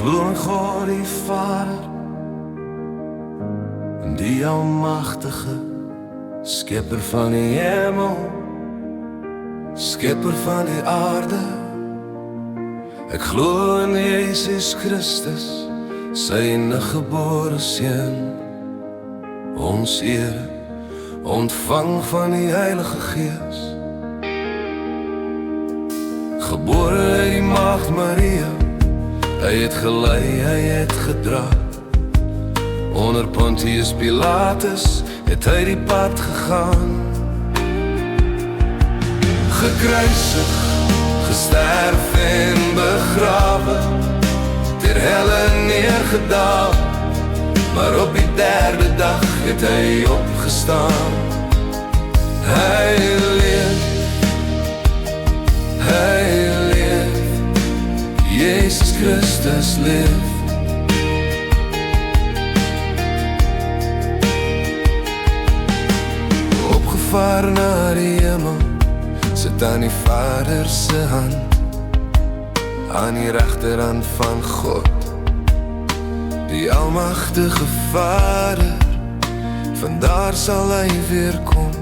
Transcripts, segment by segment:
glo in God die Vader, in die almagtige Skepper van die hemel, Skepper van die aarde. Ek glo in Jesus Christus, sy eniggebore Seun, ons Here, ontvang van die Heilige Gees, gebore uit die Maagd Maria. Hy het gelei, hy het gedra, onder Pontius Pilatus het hy die pad gegaan. Gekruisig, gesterf en begrawe, ter helle neergedaal, maar op die derde dag het hy opgestaan. Hy leef, hy leef, Jesus Christus leef. Opgevaar na die hemel, sit aan die Vader se hand, aan die regterhand van God, die almagtige Vader. Vandaar sal hy weer kom,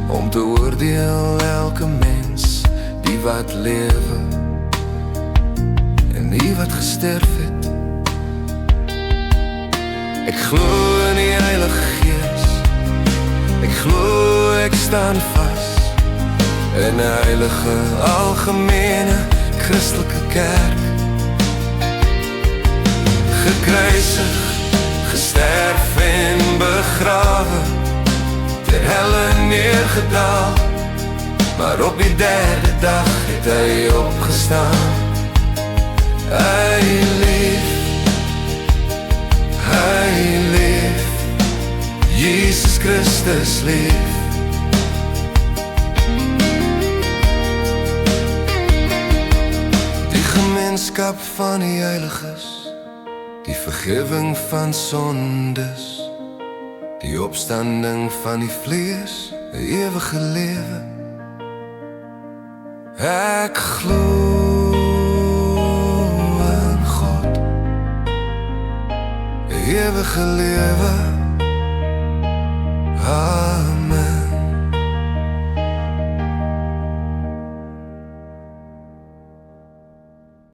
om te oordeel elke mens, die wat lewe en die wat gesterf het. Ek glo in die Heilige Gees, ek glo ek staan vas in 'n heilige, algemene, Christelike kerk. Gekruisig, gesterf en begrawe, ter helle neergedaal, maar op die derde dag het hy opgestaan. Hy leef, hy leef, Jesus Christus leef. Die gemeenskap van die heiliges, die vergifnis van sondes, die opstanding van die vlees, 'n ewige lewe. Ek glo in God, 'n ewige lewe. Amen.